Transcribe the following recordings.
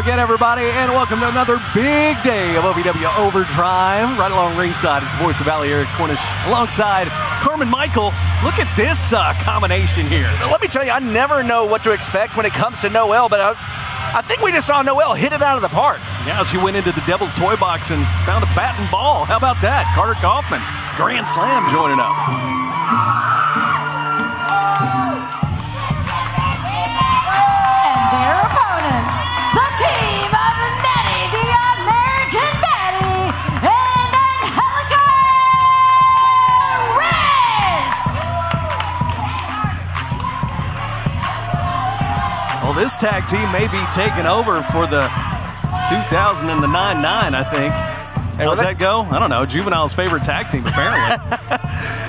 again, everybody, and welcome to another big day of OVW Overdrive. Right along ringside, it's voice of Valley, Eric Cornish, alongside Carmen Michael. Look at this combination here. Let me tell you, I never know what to expect when it comes to Noelle, but I think we just saw Noelle hit it out of the park. Yeah, she went into the Devil's Toy Box and found a bat and ball. How about that? Carter Kaufman, Grand Slam joining up. Well, this tag team may be taking over for the 2009-9, I think. Hey, how's that go? I don't know. Juvenile's favorite tag team, apparently.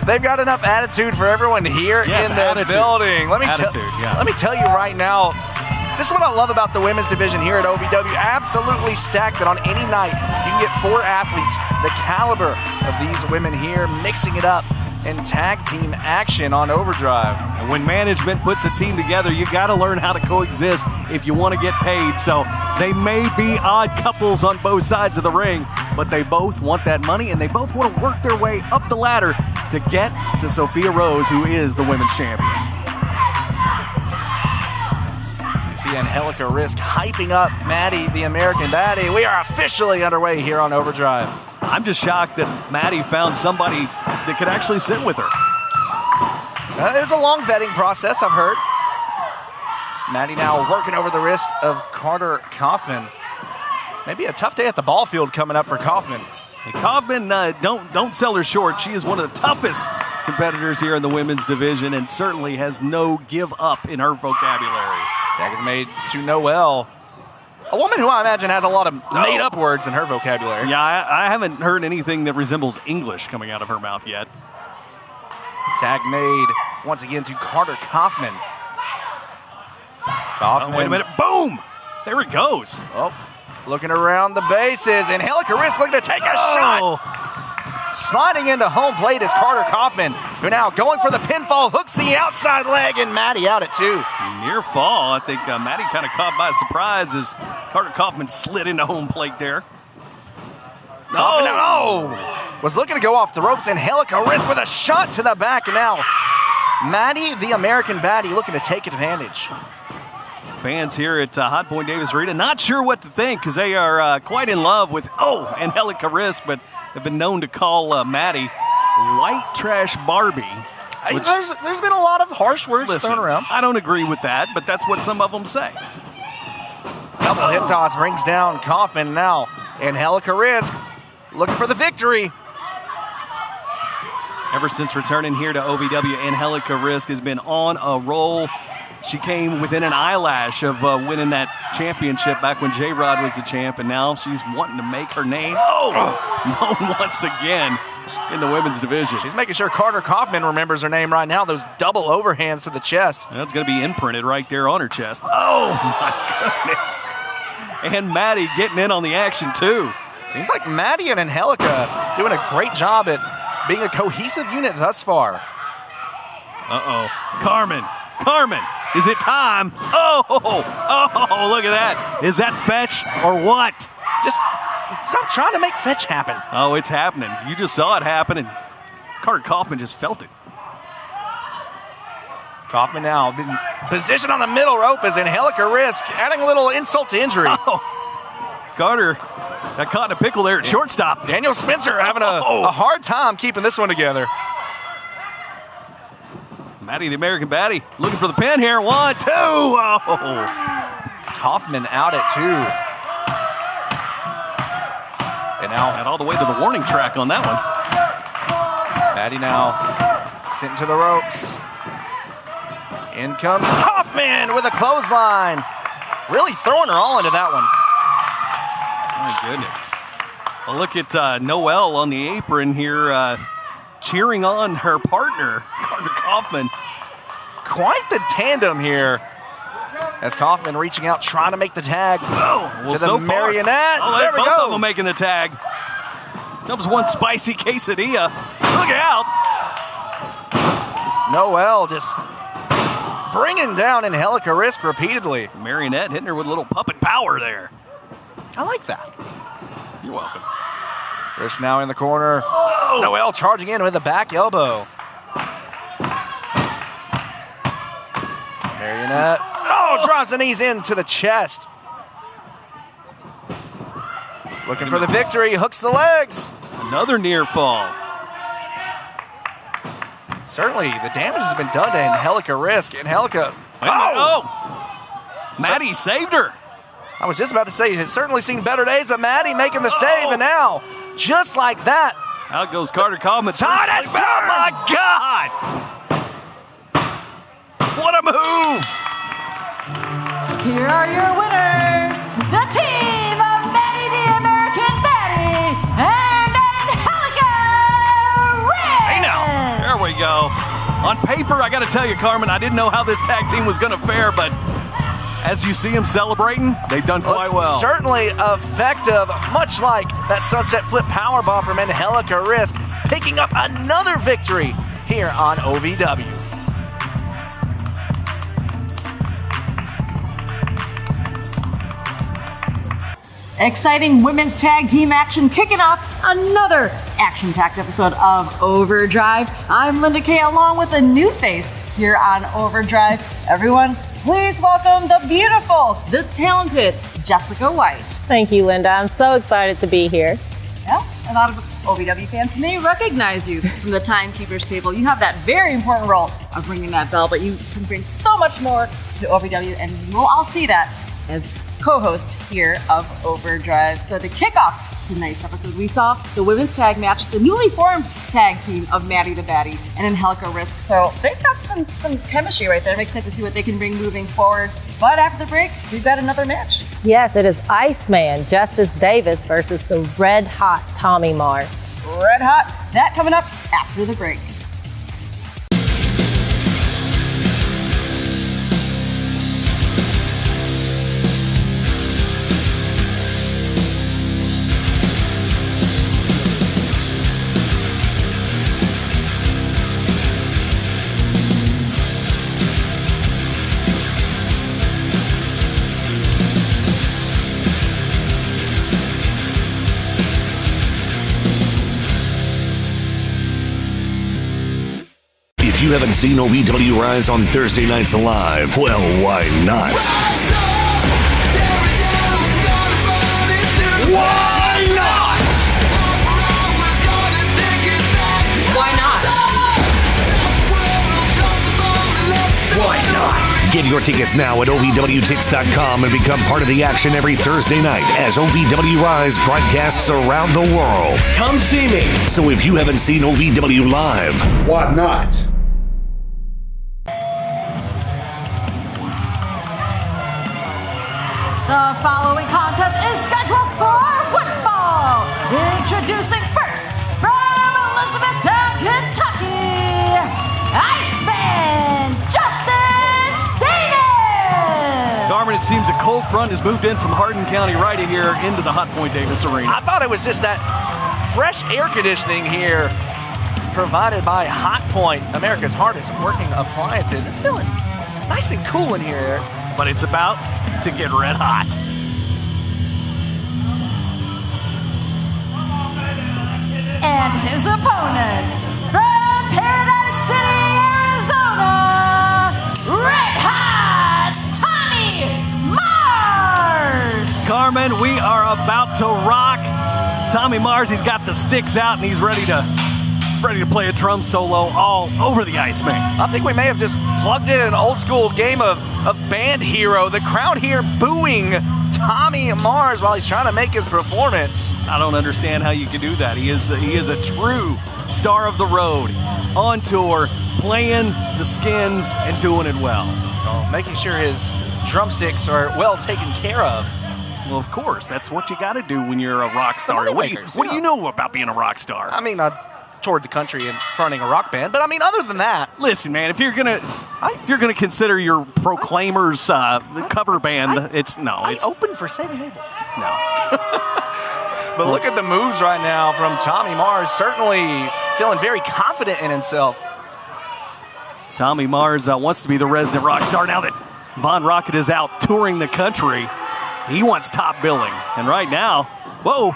They've got enough attitude for everyone here in the building. Let me tell you right now, this is what I love about the women's division here at OVW. Absolutely stacked that on any night you can get 4 athletes the caliber of these women here mixing it up in tag team action on Overdrive. And when management puts a team together, you got to learn how to coexist if you want to get paid. So they may be odd couples on both sides of the ring, but they both want that money and they both want to work their way up the ladder to get to Sophia Rose, who is the women's champion. You see Angelica Risk hyping up Maddie, the American Baddie. We are officially underway here on Overdrive. I'm just shocked that Maddie found somebody that could actually sit with her. It was a long vetting process, I've heard. Maddie now working over the wrist of Carter Kaufman. Maybe a tough day at the ball field coming up for Kaufman. Hey, Kaufman, don't sell her short. She is one of the toughest competitors here in the women's division and certainly has no give up in her vocabulary. Tag is made to Noelle. A woman who I imagine has a lot of made-up words in her vocabulary. Yeah, I haven't heard anything that resembles English coming out of her mouth yet. Tag made once again to Carter Kaufman. Oh, wait a minute. Boom! There it goes. Oh, looking around the bases. And Angelica Risk looking to take a shot. Sliding into home plate is Carter Kaufman, who now going for the pinfall, hooks the outside leg, and Maddie out at 2. Near fall. I think Maddie kind of caught by surprise as Carter Kaufman slid into home plate there. No! Was looking to go off the ropes, and Angelica Risk with a shot to the back, and now Maddie, the American Baddie, looking to take advantage. Fans here at Hot Point Davis Arena not sure what to think because they are quite in love with, Angelica Risk, but have been known to call Maddie White Trash Barbie. There's been a lot of harsh words thrown around. I don't agree with that, but that's what some of them say. Double hip toss brings down Kaufman now. Angelica Risk looking for the victory. Ever since returning here to OVW, Angelica Risk has been on a roll. She came within an eyelash of winning that championship back when J-Rod was the champ, and now she's wanting to make her name known once again in the women's division. She's making sure Carter Kaufman remembers her name right now, those double overhands to the chest. That's going to be imprinted right there on her chest. Oh, my goodness. And Maddie getting in on the action, too. Seems like Maddie and Angelica doing a great job at being a cohesive unit thus far. Carmen, is it time? Oh, look at that. Is that fetch or what? Just stop trying to make fetch happen. Oh, it's happening. You just saw it happen, and Carter Kaufman just felt it. Kaufman now been positioned on the middle rope as Angelica Risk, adding a little insult to injury. Carter got caught in a pickle there at shortstop. Daniel Spencer having a hard time keeping this one together. Maddie, the American Baddie, looking for the pin here. 1, 2. Kaufman out at 2. And now got all the way to the warning track on that one. Maddie now sitting to the ropes. In comes Kaufman with a clothesline. Really throwing her all into that one. My goodness. Well, look at Noelle on the apron here, cheering on her partner, Carter Kaufman. Quite the tandem here. As Kaufman reaching out, trying to make the tag to the marionette. There we go. Both of them making the tag. Comes one spicy quesadilla. Look out. Noelle just bringing down Angelica Risk repeatedly. Marionette hitting her with a little puppet power there. I like that. You're welcome. Chris now in the corner. Oh. Noelle charging in with a back elbow. Marionette. Oh, drops the knees into the chest. Looking for the victory, hooks the legs. Another near fall. Certainly, the damage has been done to Angelica Risk. Angelica. Maddie saved her. I was just about to say, has certainly seen better days, but Maddie making the save, and now, just like that. Out goes Carter Coleman. Oh my God! What a move! Here are your winners, the team of Maddie the American Baddie and Angelica Risk. Hey now, there we go. On paper, I got to tell you, Carmen, I didn't know how this tag team was going to fare, but as you see them celebrating, they've done quite well. Certainly effective, much like that sunset flip powerbomb from Angelica Risk, picking up another victory here on OVW. Exciting women's tag team action kicking off another action-packed episode of Overdrive. I'm Linda Kay along with a new face here on Overdrive. Everyone, please welcome the beautiful, the talented Jessica White. Thank you, Linda. I'm so excited to be here. Yeah, a lot of OVW fans may recognize you from the Timekeeper's Table. You have that very important role of ringing that bell, but you can bring so much more to OVW, and we'll all see that as co-host here of Overdrive. So to kick off tonight's episode, we saw the women's tag match, the newly formed tag team of Maddie the Baddie and Angelica Risk. So they've got some chemistry right there. I'm excited to see what they can bring moving forward. But after the break, we've got another match. Yes, it is Iceman, Justice Davis versus the red hot Tommy Mars. Red hot. That coming up after the break. If you haven't seen OVW Rise on Thursday nights live, well, why not? Why not? Why not? Why not? Get your tickets now at OVWTix.com and become part of the action every Thursday night as OVW Rise broadcasts around the world. Come see me. So if you haven't seen OVW live, why not? The following contest is scheduled for football. Introducing first, from Elizabethtown, Kentucky, Iceman, Justice Davis. Carmen, it seems a cold front has moved in from Hardin County right here into the Hot Point Davis Arena. I thought it was just that fresh air conditioning here provided by Hot Point, America's hardest working appliances. It's feeling nice and cool in here. But it's about to get red hot. And his opponent, from Paradise City, Arizona, Red Hot Tommy Mars. Carmen, we are about to rock. Tommy Mars, he's got the sticks out and he's ready to play a drum solo all over the Iceman. I think we may have just plugged in an old school game of Band Hero. The crowd here booing Tommy Mars while he's trying to make his performance. I don't understand how you can do that. He is a true star of the road, on tour, playing the skins and doing it well. Making sure his drumsticks are well taken care of. Well, of course, that's what you got to do when you're a rock star. What do you know about being a rock star? I mean, toured the country and fronting a rock band, but I mean, other than that, listen, man, if you're gonna consider your Proclaimers cover band, it's open for saving Abel. No. But look at the moves right now from Tommy Mars. Certainly feeling very confident in himself. Tommy Mars wants to be the resident rock star now that Von Rocket is out touring the country. He wants top billing. And right now, whoa,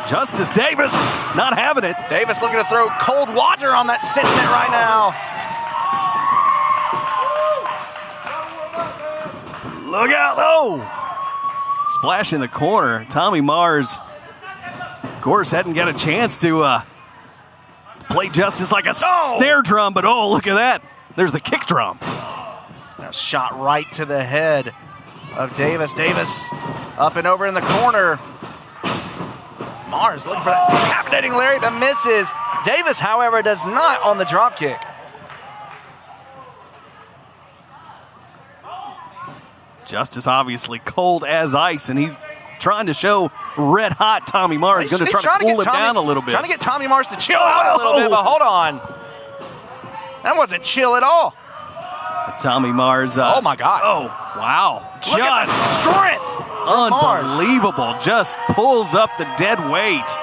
Justice Davis not having it. Davis looking to throw cold water on that sentiment right now. Look out, oh! Splash in the corner. Tommy Mars, of course, hadn't got a chance to play Justice like a snare drum, but oh, look at that. There's the kick drum. A shot right to the head of Davis. Davis up and over in the corner. Mars looking for that decapitating lariat, but misses. Davis, however, does not on the drop kick. Justice obviously cold as ice, and he's trying to show red hot Tommy Mars. He's going to try to cool him down a little bit. Trying to get Tommy Mars to chill out a little bit, but hold on. That wasn't chill at all. Tommy Mars. Oh, my God. Oh, wow. Look at the strength. Unbelievable. Mars. Just pulls up the dead weight.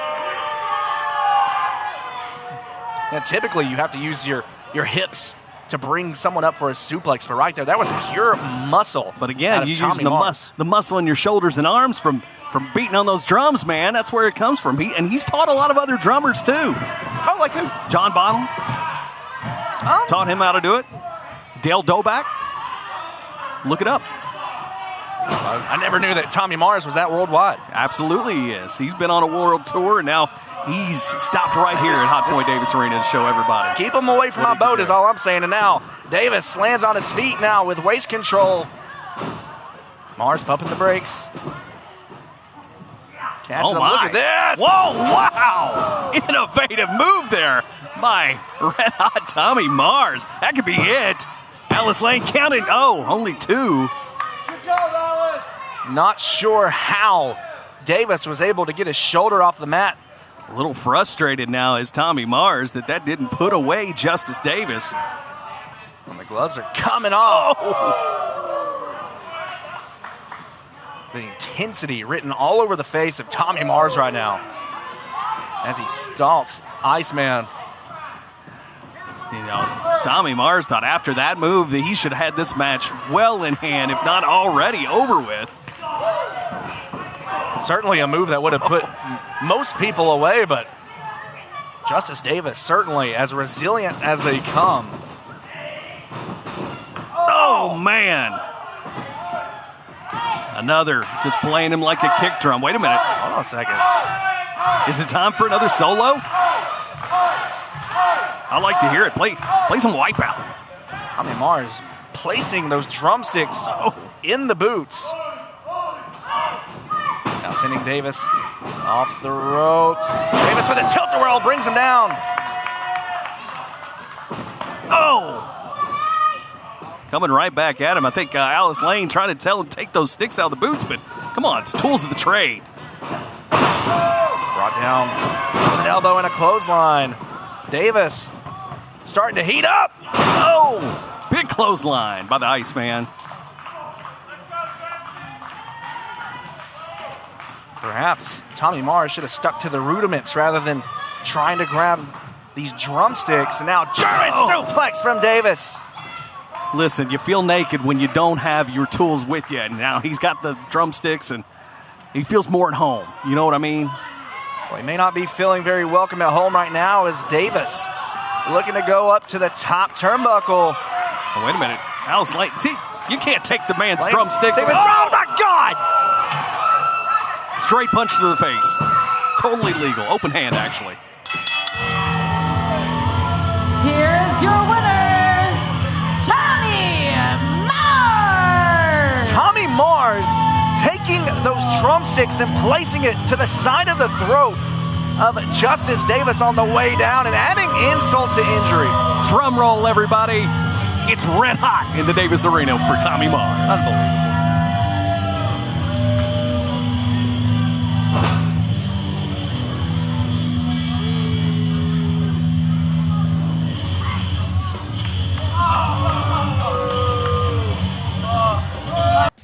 Now, typically, you have to use your hips to bring someone up for a suplex, but right there, that was pure muscle. But again, you use the muscle in your shoulders and arms from beating on those drums, man. That's where it comes from. He's taught a lot of other drummers, too. Oh, like who? John Bonham. Taught him how to do it. Dale Doback. Look it up. I never knew that Tommy Mars was that worldwide. Absolutely he is. He's been on a world tour, and now he's stopped right here at Hot Point Davis Arena to show everybody. Keep him away from my boat is all I'm saying. And now Davis lands on his feet now with waist control. Mars pumping the brakes. Catches him. Look at this. Whoa, wow. Innovative move there by red hot Tommy Mars. That could be it. Alice Lane counting. Oh, only two. Good job, Alice. Not sure how Davis was able to get his shoulder off the mat. A little frustrated now is Tommy Mars that didn't put away Justice Davis. And the gloves are coming off. The intensity written all over the face of Tommy Mars right now as he stalks Iceman. You know, Tommy Mars thought after that move that he should have had this match well in hand, if not already over with. Certainly a move that would have put most people away, but Justice Davis certainly as resilient as they come. Oh, man. Another, just playing him like a kick drum. Wait a minute. Hold on a second. Is it time for another solo? I like to hear it. Play some Wipeout. Tommy Mars placing those drumsticks in the boots. Now sending Davis off the ropes. Davis with a tilt-a-whirl brings him down. Oh! Coming right back at him. I think Alice Lane trying to tell him take those sticks out of the boots, but come on, it's tools of the trade. Brought down with an elbow and a clothesline. Davis starting to heat up. Oh! Big clothesline by the Iceman. Perhaps Tommy Mars should have stuck to the rudiments rather than trying to grab these drumsticks. And now German suplex from Davis. Listen, you feel naked when you don't have your tools with you. And now he's got the drumsticks and he feels more at home. You know what I mean? Well, he may not be feeling very welcome at home right now as Davis looking to go up to the top turnbuckle. Oh, wait a minute. Alice Lane, see, you can't take the man's drumsticks. Oh, my God! Straight punch to the face. Totally legal. Open hand, actually. Here's your winner, Tommy Mars! Tommy Mars taking those drumsticks and placing it to the side of the throat of Justice Davis on the way down and adding insult to injury. Drum roll, everybody. It's red hot in the Davis Arena for Tommy Mars. Unbelievable.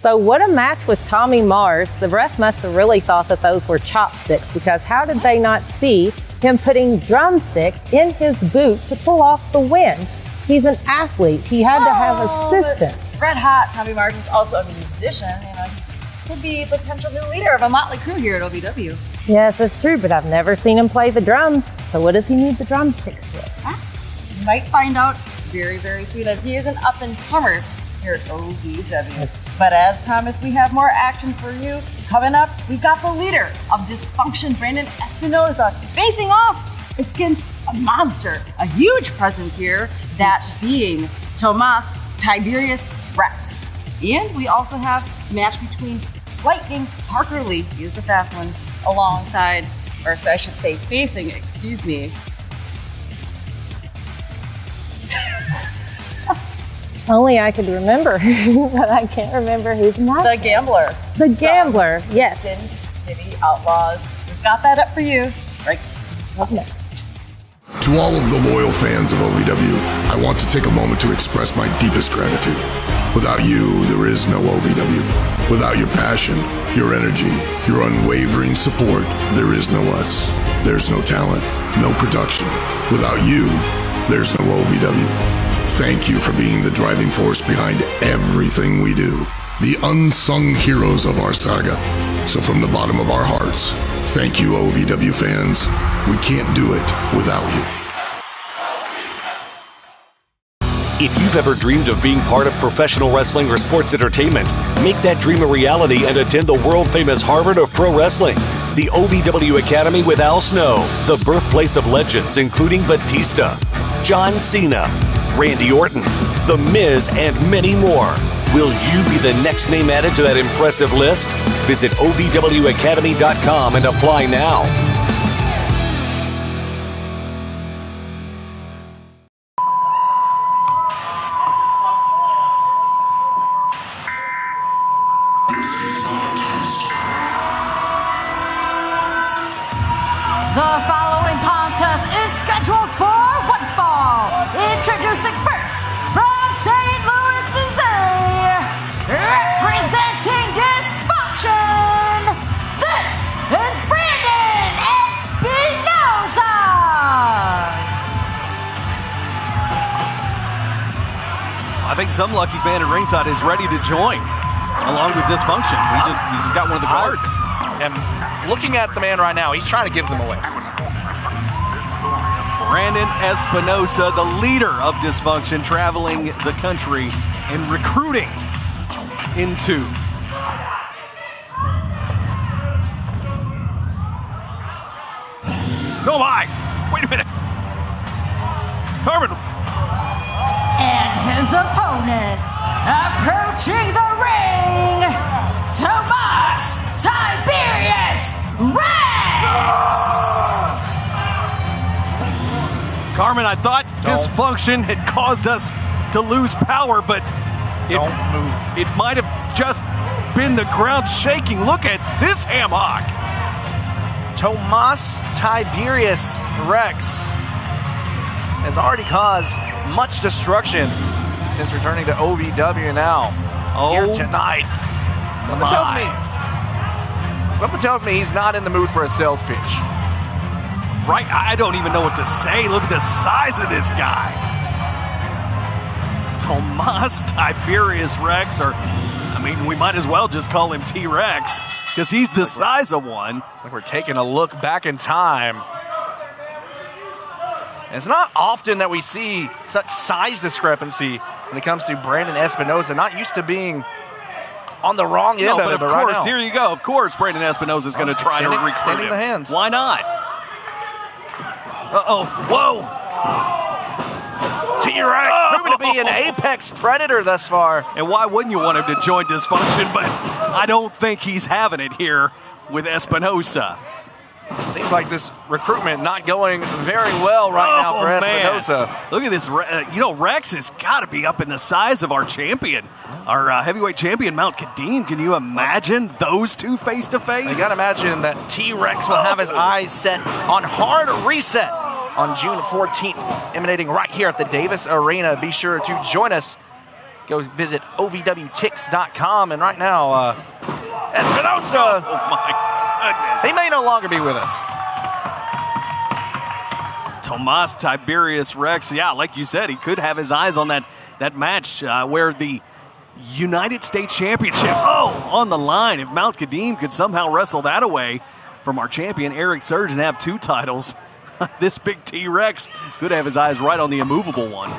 So what a match with Tommy Mars. The ref must have really thought that those were chopsticks, because how did they not see him putting drumsticks in his boot to pull off the win? He's an athlete. He had to have assistance. Red hot Tommy Mars is also a musician. You know, could be a potential new leader of a motley crew here at OVW. Yes, that's true, but I've never seen him play the drums. So what does he need the drumsticks for? You might find out very, very soon, as he is an up-and-comer here at OVW. But as promised, we have more action for you. Coming up, we've got the leader of Dysfunction, Brandon Espinosa, facing off against a monster, a huge presence here, that being Tomas Tiberius Rex. And we also have a match between Lightning Parker Lee, he is the fast one, alongside, or I should say facing, excuse me. Only I could remember, but I can't remember who's not. The Gambler. The Gambler, yes. Sin City Outlaws. We've got that up for you right up next. To all of the loyal fans of OVW, I want to take a moment to express my deepest gratitude. Without you, there is no OVW. Without your passion, your energy, your unwavering support, there is no us. There's no talent, no production. Without you, there's no OVW. Thank you for being the driving force behind everything we do. The unsung heroes of our saga. So from the bottom of our hearts, thank you, OVW fans. We can't do it without you. If you've ever dreamed of being part of professional wrestling or sports entertainment, make that dream a reality and attend the world-famous Harvard of Pro Wrestling. The OVW Academy with Al Snow, the birthplace of legends including Batista, John Cena, Randy Orton, The Miz, and many more. Will you be the next name added to that impressive list? Visit OVWacademy.com and apply now. The following contest is scheduled for one fall. Introducing first, from St. Louis, Missouri, representing Dysfunction, this is Brandon Espinosa. I think some lucky fan at ringside is ready to join, along with Dysfunction. We just got one of the cards. And looking at the man right now, he's trying to give them away. Brandon Espinosa, the leader of Dysfunction, traveling the country and recruiting into oh my! Wait a minute! Hartman! And his opponent, approaching the ring, Tomas Tiberius Rex! Carmen, I thought Dysfunction had caused us to lose power, but it might have just been the ground shaking. Look at this ham hock. Tomas Tiberius Rex has already caused much destruction since returning to OVW now. Here tonight. Something tells me he's not in the mood for a sales pitch. Right, I don't even know what to say. Look at the size of this guy. Tomas Tiberius Rex, or I mean, we might as well just call him T-Rex, because he's the size of one. Like we're taking a look back in time. And it's not often that we see such size discrepancy when it comes to Brandon Espinosa. Not used to being on the wrong end of it, but right of course, now. here you go. Of course, Brandon Espinosa is going to try to recruit extending him. the hand. Why not? Uh-oh, whoa. T-Rex proving to be an apex predator thus far. And why wouldn't you want him to join Dysfunction? But I don't think he's having it here with Espinosa. Seems like this recruitment not going very well right now for Espinosa. Man. Look at this. Rex has got to be up in the size of our champion, our heavyweight champion, Mount Kadeem. Can you imagine those two face to face? You got to imagine that T-Rex will have his eyes set on Hard Reset on June 14th, emanating right here at the Davis Arena. Be sure to join us. Go visit OVWTix.com. And right now, Espinosa. Oh my goodness. He may no longer be with us. Tomas Tiberius Rex, yeah, like you said, he could have his eyes on that match where the United States Championship. Oh, on the line. If Mount Kadim could somehow wrestle that away from our champion, Eric Surge, and have 2 titles, this big T-Rex could have his eyes right on the immovable one.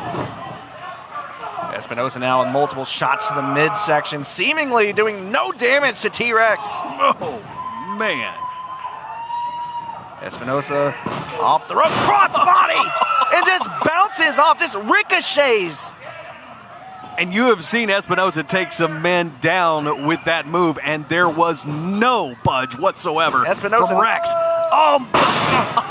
Espinosa now with multiple shots to the midsection, seemingly doing no damage to T-Rex. Oh, man. Espinosa off the ropes, cross body, and just bounces off, just ricochets. And you have seen Espinosa take some men down with that move, and there was no budge whatsoever Espinosa, from Rex. Oh,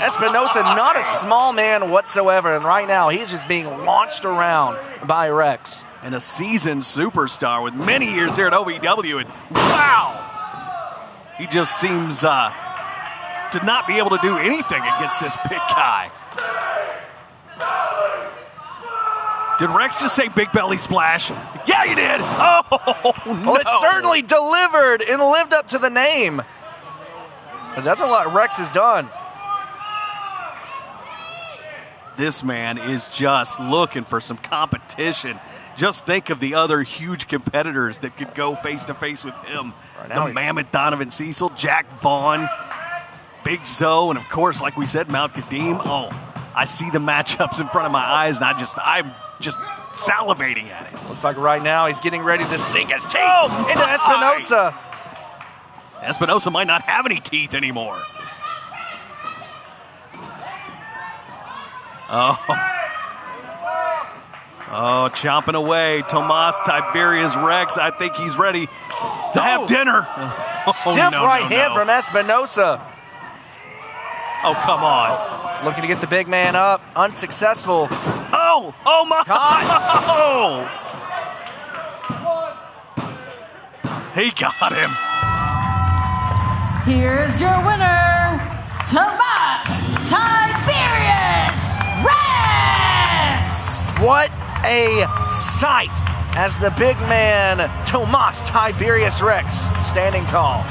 Espinosa, not a small man whatsoever, and right now he's just being launched around by Rex. And a seasoned superstar with many years here at OVW, and wow! He just seems to not be able to do anything against this big guy. Did Rex just say big belly splash? Yeah, he did. Oh, no. Well, it certainly delivered and lived up to the name. But that's what Rex has done. This man is just looking for some competition. Just think of the other huge competitors that could go face-to-face with him. Right now, the Mammoth Donovan Cecil, Jack Vaughn, Big Zoe, and of course, like we said, Mount Kadim. Oh, I see the matchups in front of my eyes, and I'm just salivating at it. Looks like right now he's getting ready to sink his teeth into Espinosa. Espinosa might not have any teeth anymore. Oh, chomping away. Tomas Tiberius Rex. I think he's ready to have dinner. Stiff right hand from Espinosa. Oh, come on. Looking to get the big man up. Unsuccessful. Oh my God. Oh. He got him. Here's your winner, Tomas Tiberius Rex! What a sight as the big man, Tomas Tiberius Rex, standing tall.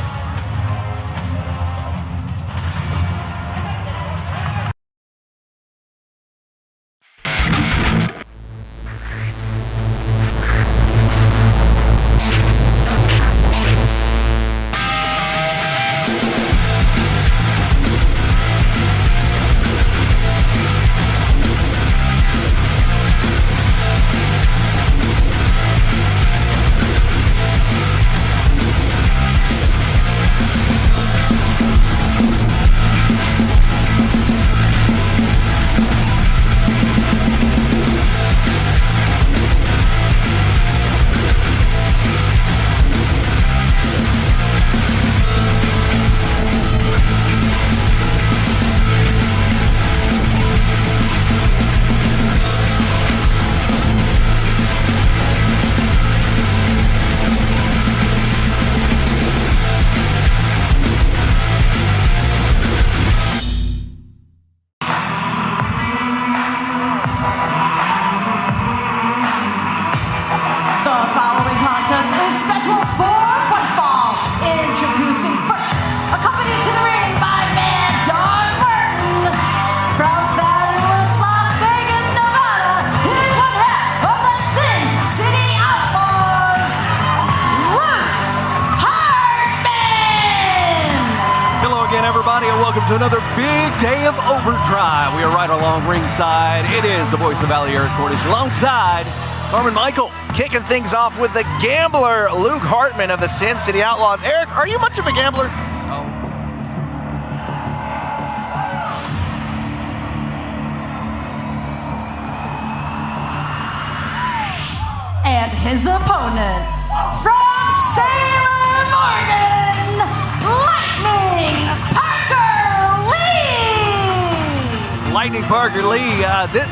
To another big day of Overdrive. We are right along ringside. It is the voice of the Valley, Eric Cordish, alongside Carmen Michael. Kicking things off with the gambler, Luke Hartman of the Sin City Outlaws. Eric, are you much of a gambler? And his opponent, from Salem, Oregon, Lightning Parker Lee.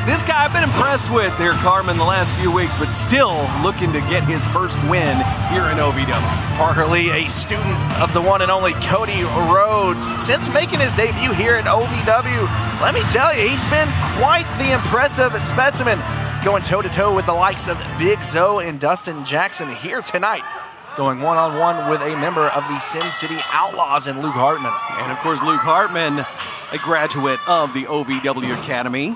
This guy I've been impressed with here, Carmen, the last few weeks, but still looking to get his first win here in OVW. Parker Lee, a student of the one and only Cody Rhodes. Since making his debut here in OVW, let me tell you, he's been quite the impressive specimen, going toe-to-toe with the likes of Big Zoe and Dustin Jackson here tonight, going one-on-one with a member of the Sin City Outlaws and Luke Hartman. And of course, Luke Hartman, a graduate of the OVW Academy.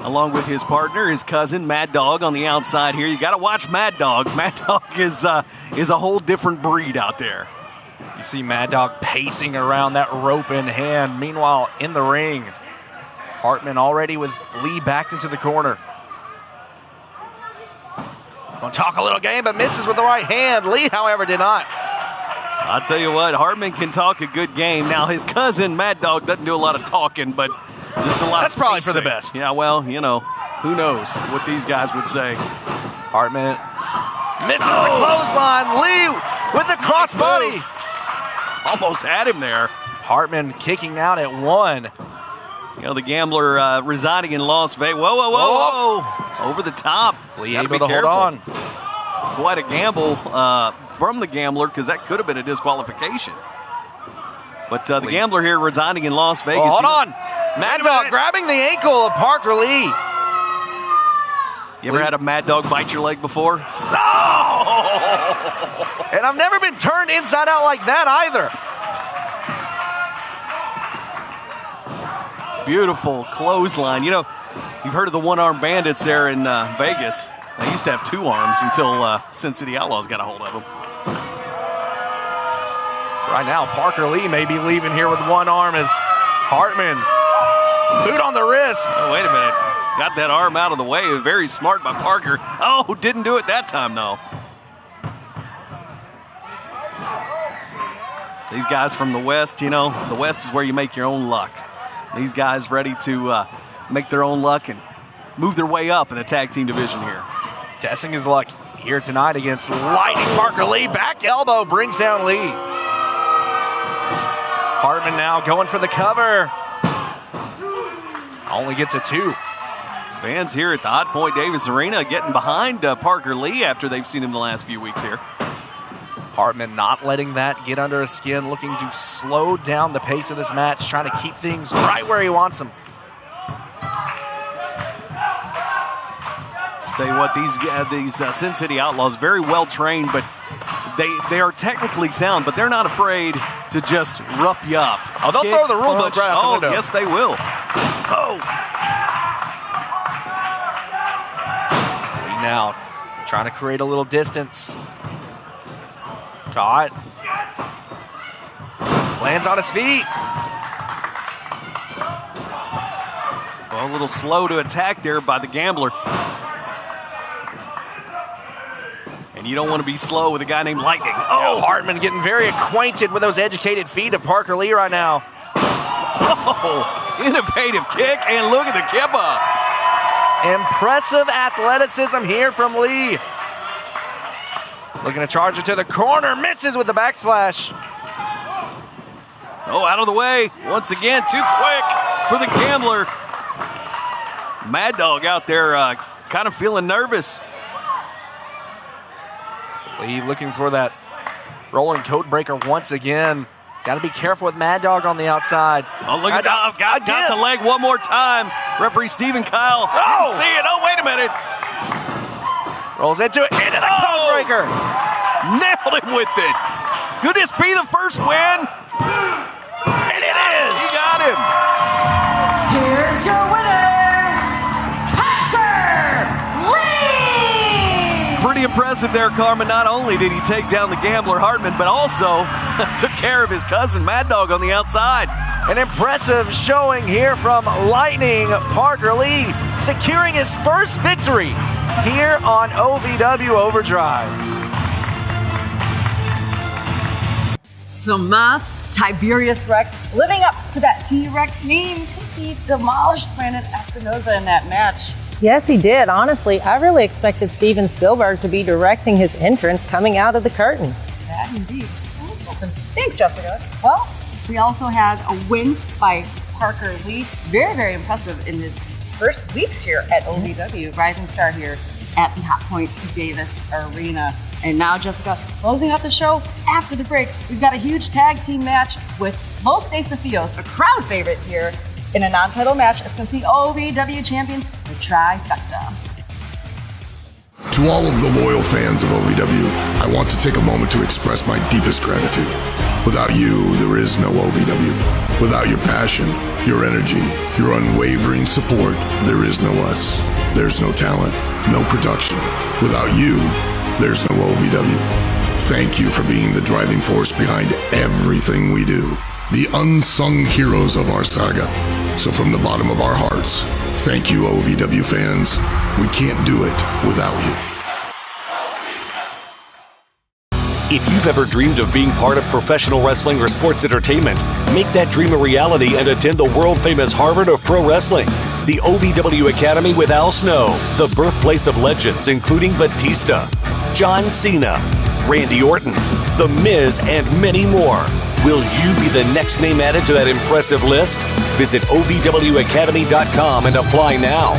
along with his partner, his cousin, Mad Dog, on the outside here. You got to watch Mad Dog. Mad Dog is a whole different breed out there. You see Mad Dog pacing around that rope in hand. Meanwhile, in the ring, Hartman already with Lee backed into the corner. Gonna talk a little game, but misses with the right hand. Lee, however, did not. I'll tell you what, Hartman can talk a good game. Now, his cousin, Mad Dog, doesn't do a lot of talking, but just a lot That's of probably pacing. for the best. Yeah, well, you know, who knows what these guys would say. Hartman misses the clothesline. Lee with the crossbody. Almost had him there. Hartman kicking out at 1. You know, the gambler residing in Las Vegas. Whoa. Over the top. Lee Gotta able be to careful. hold on. It's quite a gamble from the gambler, because that could have been a disqualification. But the gambler here residing in Las Vegas. Hold on. Mad Dog grabbing the ankle of Parker Lee. You ever had a Mad Dog bite your leg before? And I've never been turned inside out like that either. Beautiful clothesline. You know, you've heard of the one-arm bandits there in Vegas. They used to have 2 arms until Sin City Outlaws got a hold of them. Right now, Parker Lee may be leaving here with one arm as Hartman. Boot on the wrist. Oh, wait a minute. Got that arm out of the way. Very smart by Parker. Oh, didn't do it that time, though. These guys from the West, you know, the West is where you make your own luck. These guys ready to make their own luck and move their way up in the tag team division here. Testing his luck here tonight against Lightning Parker Lee. Back elbow brings down Lee. Hartman now going for the cover. Only gets a 2. Fans here at the Hot Point Davis Arena getting behind Parker Lee after they've seen him the last few weeks here. Hartman not letting that get under his skin, looking to slow down the pace of this match, trying to keep things right where he wants them. Tell you what, these Sin City Outlaws, very well trained, but they are technically sound, but they're not afraid to just rough you up. Oh, they'll throw the rule book right out the window. Yes, they will. Oh. Lee now trying to create a little distance. Caught. Lands on his feet. Well, a little slow to attack there by the gambler. And you don't want to be slow with a guy named Lightning. Oh, Hartman getting very acquainted with those educated feet of Parker Lee right now. Oh, innovative kick, and look at the kippa. Impressive athleticism here from Lee. Looking to charge it to the corner, misses with the backsplash. Oh, out of the way. Once again, too quick for the gambler. Mad Dog out there kind of feeling nervous. Lee looking for that rolling code breaker once again. Got to be careful with Mad Dog on the outside. Oh, look at that. Got the leg one more time. Referee Stephen Kyle didn't see it. Oh, wait a minute. Rolls into it, into the code breaker. Nailed him with it. Could this be the first win? And it is. He got him. Here's your winner, Parker Lee! Pretty impressive there, Carmen. Not only did he take down the gambler Hartman, but also took care of his cousin Mad Dog on the outside. An impressive showing here from Lightning Parker Lee, securing his first victory here on OVW Overdrive. Tomas Tiberius Rex, living up to that T-Rex name, he demolished Brandon Espinosa in that match. Yes, he did. Honestly, I really expected Steven Spielberg to be directing his entrance coming out of the curtain. That indeed. Oh, awesome. Thanks, Jessica. Well, we also had a win by Parker Lee. Very, very impressive in his first weeks here at OVW. Rising star here at the Hot Point Davis Arena. And now, Jessica, closing out the show after the break, we've got a huge tag team match with Los Desafios, a crowd favorite here in a non-title match. It's going to be OVW champions, the Trifecta. To all of the loyal fans of OVW, I want to take a moment to express my deepest gratitude. Without you, there is no OVW. Without your passion, your energy, your unwavering support, there is no us. There's no talent, no production. Without you, there's no OVW. Thank you for being the driving force behind everything we do. The unsung heroes of our saga. So from the bottom of our hearts, thank you, OVW fans. We can't do it without you. If you've ever dreamed of being part of professional wrestling or sports entertainment, make that dream a reality and attend the world-famous Harvard of Pro Wrestling. The OVW Academy with Al Snow, the birthplace of legends including Batista, John Cena, Randy Orton, The Miz, and many more. Will you be the next name added to that impressive list? Visit OVWacademy.com and apply now.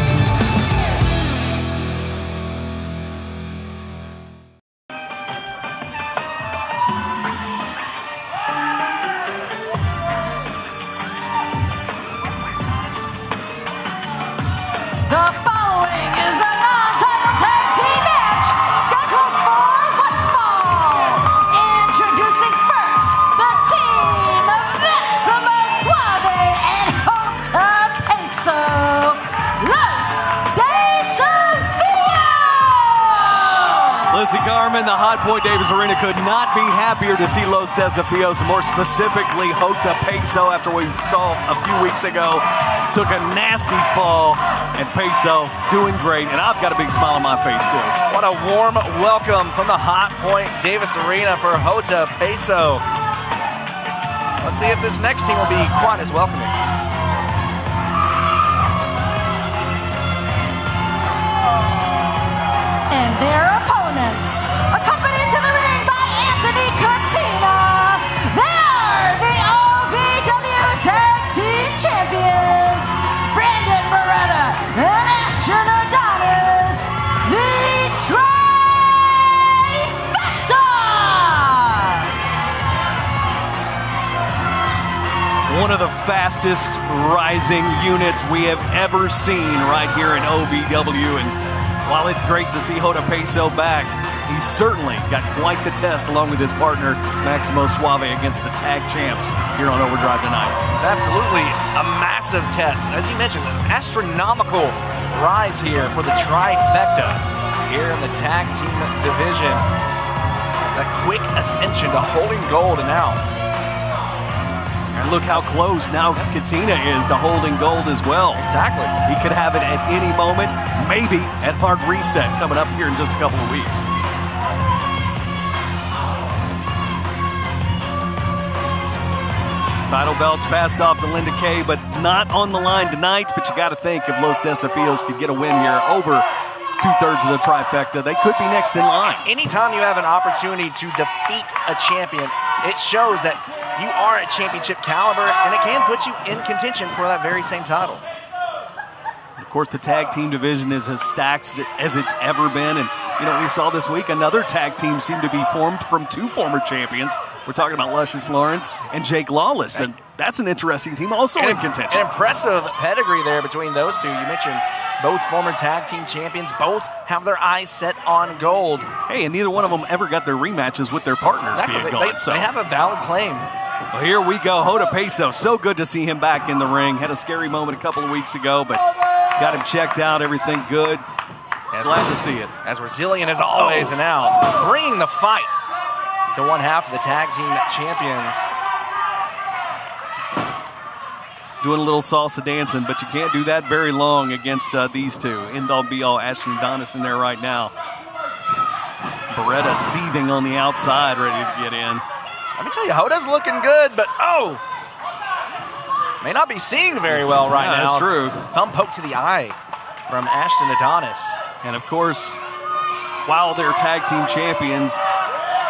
The following is a non-title tag team match scheduled for one fall. Introducing first, the team of Máximo Suave and Hota Peso, Los Desafios. Lizzie Garman, the Hot Point Davis Arena could not be happier to see Los Desafios, more specifically Hota Peso, after we saw a few weeks ago, took a nasty fall, and Peso doing great, and I've got a big smile on my face too. What a warm welcome from the Hot Point Davis Arena for Hota Peso. Let's see if this next team will be quite as welcoming. And their opponents, accompanied to the ring by Anthony Katina, they are the OVW Tag Team Champions, Brandon Beretta and Ashton Adonis, the Trifecta! One of the fastest rising units we have ever seen right here in OVW, and while it's great to see Hota Peso back, he's certainly got quite the test along with his partner, Máximo Suave, against the tag champs here on Overdrive tonight. It's absolutely a massive test. As you mentioned, an astronomical rise here for the Trifecta here in the tag team division. A quick ascension to holding gold and out. And look how close now Katina is to holding gold as well. Exactly. He could have it at any moment, maybe at Hard Reset coming up here in just a couple of weeks. Title belts passed off to Linda Kay, but not on the line tonight. But you got to think if Los Desafios could get a win here over two-thirds of the Trifecta, they could be next in line. Anytime you have an opportunity to defeat a champion, it shows that you are at championship caliber, and it can put you in contention for that very same title. Of course, the tag team division is as stacked as it's ever been. And, you know, we saw this week another tag team seem to be formed from two former champions. We're talking about Luscious Lawrence and Jake Lawless. And that's an interesting team also in contention. An impressive pedigree there between those two. You mentioned both former tag team champions. Both have their eyes set on gold. Hey, and neither one of them ever got their rematches with their partners being gone. They have a valid claim. Well, here we go. Hota Peso. So good to see him back in the ring. Had a scary moment a couple of weeks ago, but got him checked out. Everything good. Glad to see it. As resilient as always, and now bringing the fight to one half of the tag team champions. Doing a little salsa dancing, but you can't do that very long against these two. End-all be-all, Ashton Adonis in there right now. Beretta seething on the outside, ready to get in. Let me tell you, Hoda's looking good, but may not be seeing very well right now. That's true. Thumb poke to the eye from Ashton Adonis. And of course, while they're tag team champions,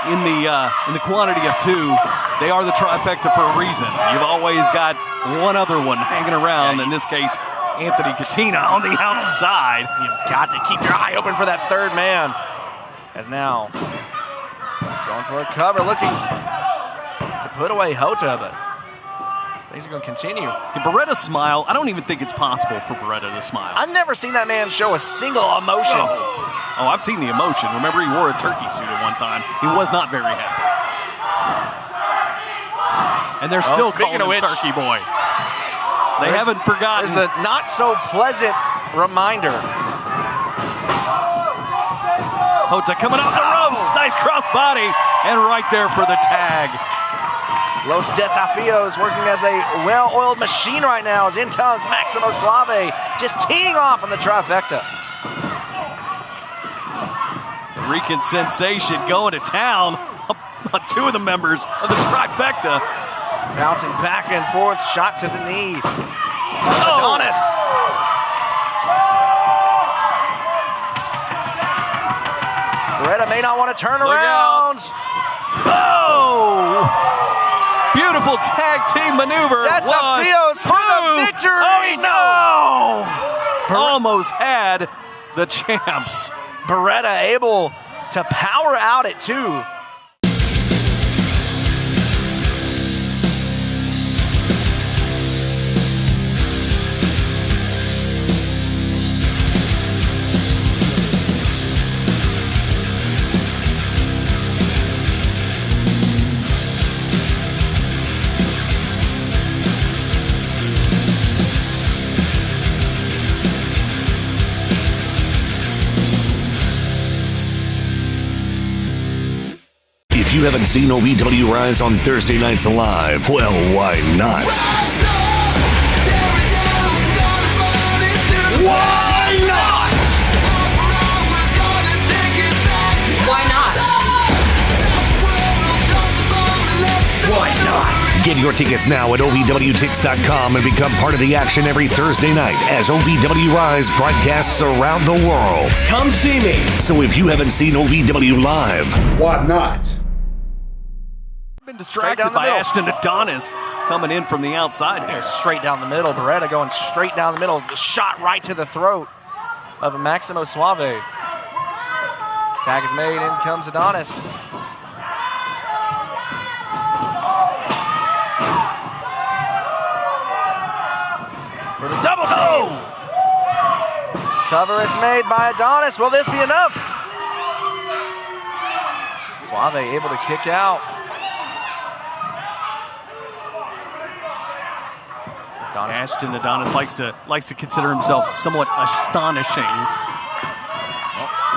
in the quantity of two, they are the Trifecta for a reason. You've always got one other one hanging around. In this case, Anthony Katina on the outside. You've got to keep your eye open for that third man. As now, going for a cover, looking to put away Hota, but Things are going to continue. Can Beretta smile? I don't even think it's possible for Beretta to smile. I've never seen that man show a single emotion. Oh, I've seen the emotion. Remember, he wore a turkey suit at one time. He was not very happy. And they're still calling him Turkey Boy. They haven't forgotten. There's the not so pleasant reminder. Hota coming off the ropes. Nice crossbody. And right there for the tag. Los Desafios working as a well-oiled machine right now as in comes Maximo Suave, just teeing off on the trifecta. Rican Sensation going to town on two of the members of the trifecta. Bouncing back and forth, shot to the knee. Adonis. Beretta may not want to turn around. Oh! Beautiful tag team maneuver. Desafios for the victory. Oh, no! Almost had the champs. Beretta able to power out at 2. If you haven't seen OVW Rise on Thursday nights live, well, why not? Why not? Why not? Why not? Get your tickets now at OVWTix.com and become part of the action every Thursday night as OVW Rise broadcasts around the world. Come see me. So if you haven't seen OVW Live, Why not? Been distracted by Ashton Adonis coming in from the outside there. Straight down the middle. Beretta going straight down the middle. Shot right to the throat of Maximo Suave. Tag is made. In comes Adonis. For the double team. Cover is made by Adonis. Will this be enough? Suave able to kick out. Ashton Adonis likes to consider himself somewhat astonishing.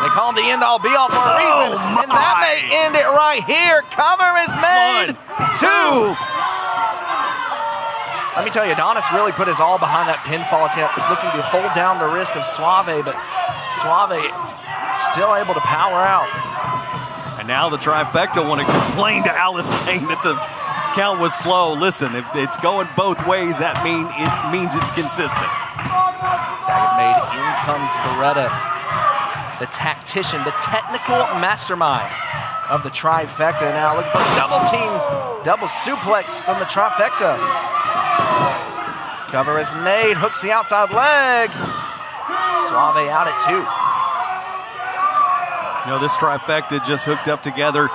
They call him the end-all, be-all for a reason, and that may end it right here. Cover is made. 2. Let me tell you, Adonis really put his all behind that pinfall attempt, looking to hold down the wrist of Suave, but Suave still able to power out. And now the trifecta want to complain to Alice saying that the count was slow. Listen, if it's going both ways, that means it's consistent. Tag is made. In comes Beretta, the tactician, the technical mastermind of the trifecta. Now looking for a double team, double suplex from the trifecta. Cover is made. Hooks the outside leg. Suave out at 2. You know, this trifecta just hooked up together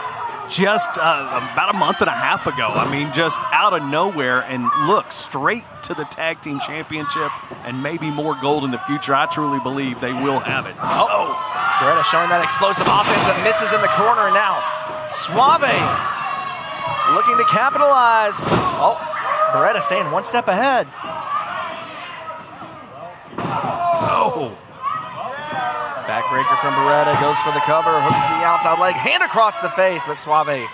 just about a month and a half ago. I mean, just out of nowhere, and look, straight to the tag team championship and maybe more gold in the future. I truly believe they will have it. Oh, Beretta showing that explosive offense that misses in the corner, and now Suave looking to capitalize. Oh, Beretta staying one step ahead. Oh. Backbreaker from Beretta, goes for the cover, hooks the outside leg, hand across the face, but Suave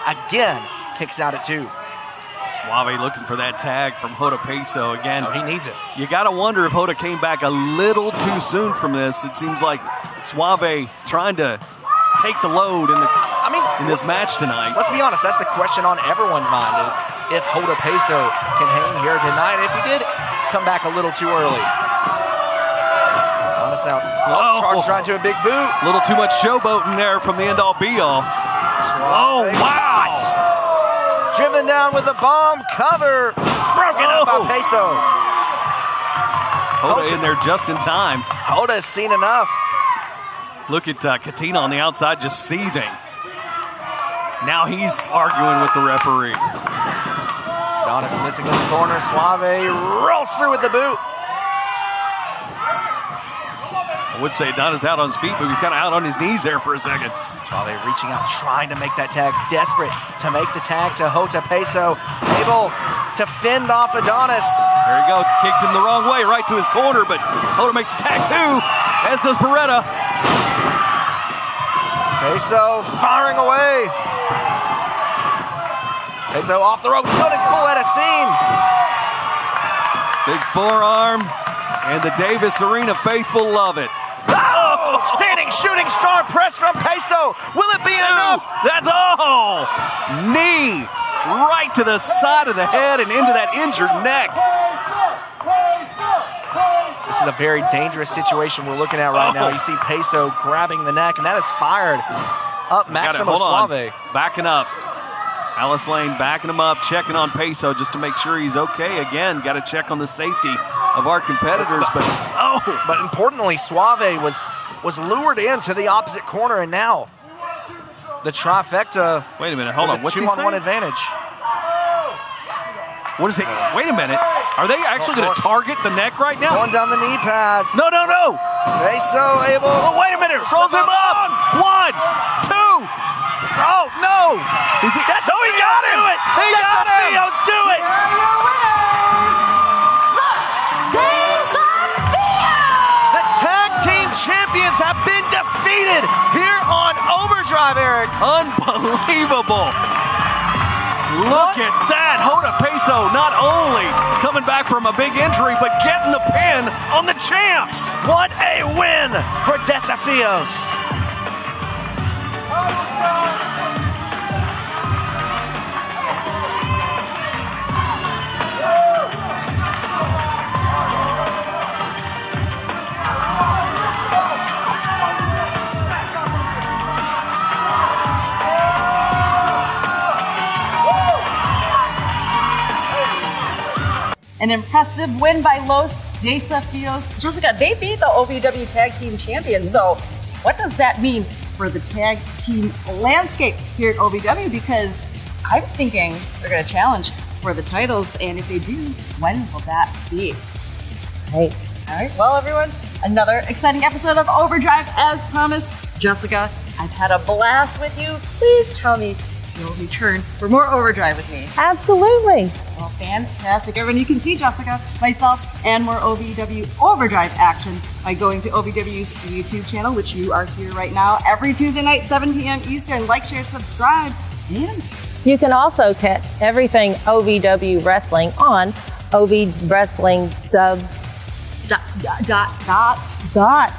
again kicks out at 2. Suave looking for that tag from Hota Peso again. Oh, he needs it. You got to wonder if Hota came back a little too soon from this. It seems like Suave trying to take the load in this match tonight. Let's be honest, that's the question on everyone's mind, is if Hota Peso can hang here tonight. If he did come back a little too early. Now, charged right to a big boot. A little too much showboating there from the end-all be-all. Oh, wow! Driven down with a bomb cover. Broken up by Peso. Hota in there just in time. Hota has seen enough. Look at Katina on the outside just seething. Now he's arguing with the referee. Adonis missing in the corner. Suave rolls through with the boot. I would say Adonis out on his feet, but he's kind of out on his knees there for a second. Suave reaching out, trying to make that tag, desperate to make the tag to Hota Peso, able to fend off Adonis. There you go, kicked him the wrong way, right to his corner, but Hota makes the tag too, as does Beretta. Peso firing away. Peso off the ropes, running full head of steam. Big forearm, and the Davis Arena faithful love it. Oh, standing shooting star press from Peso. Will it be enough? That's all. Knee right to the side of the head and into that injured neck. This is a very dangerous situation we're looking at right now. You see Peso grabbing the neck, and that is fired up Maximo Suave. Backing up. Alice Lane backing him up, checking on Peso just to make sure he's okay. Again, got to check on the safety of our competitors. But importantly, Suave was lured into the opposite corner, and now the trifecta. Wait a minute, hold on. What's he saying? 2-on-1 advantage. What is he? Wait a minute. Are they actually going to target the neck right now? Going down the knee pad. No. Peso able. Oh, wait a minute. Rolls him up. 1, 2. Oh, no. Is he? That's how he got him. He got him. Let's do it. The tag team champions have been defeated here on Overdrive, Eric. Unbelievable. Look at that. Hota Peso not only coming back from a big injury, but getting the pin on the champs. What a win for Desafios. An impressive win by Los Desafios. Jessica, they beat the OVW Tag Team Champions. So what does that mean for the tag team landscape here at OVW? Because I'm thinking they're going to challenge for the titles. And if they do, when will that be? Hey. All right. Well, everyone, another exciting episode of Overdrive as promised. Jessica, I've had a blast with you. Please tell me you'll return for more Overdrive with me. Absolutely. Well, fantastic. Everyone, you can see Jessica, myself, and more OVW Overdrive action by going to OVW's YouTube channel, which you are here right now, every Tuesday night, 7 p.m. Eastern. Like, share, subscribe, and you can also catch everything OVW Wrestling on OV Wrestling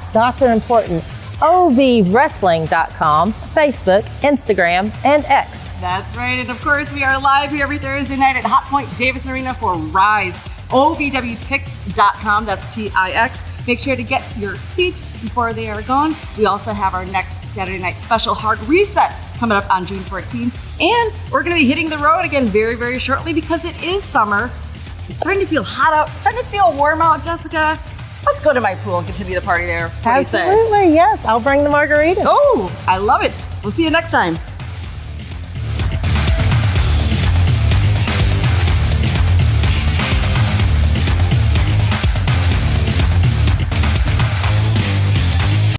Dots are important. OVWrestling.com, Facebook, Instagram, and X. That's right. And of course, we are live here every Thursday night at Hot Point Davis Arena for Rise. OVWTix.com, that's T-I-X. Make sure to get your seats before they are gone. We also have our next Saturday night special hard reset coming up on June 14th. And we're going to be hitting the road again very, very shortly because it is summer. It's starting to feel hot out, starting to feel warm out, Jessica. Let's go to my pool and continue the party there. What do you say? Absolutely, yes. I'll bring the margarita. Oh, I love it. We'll see you next time.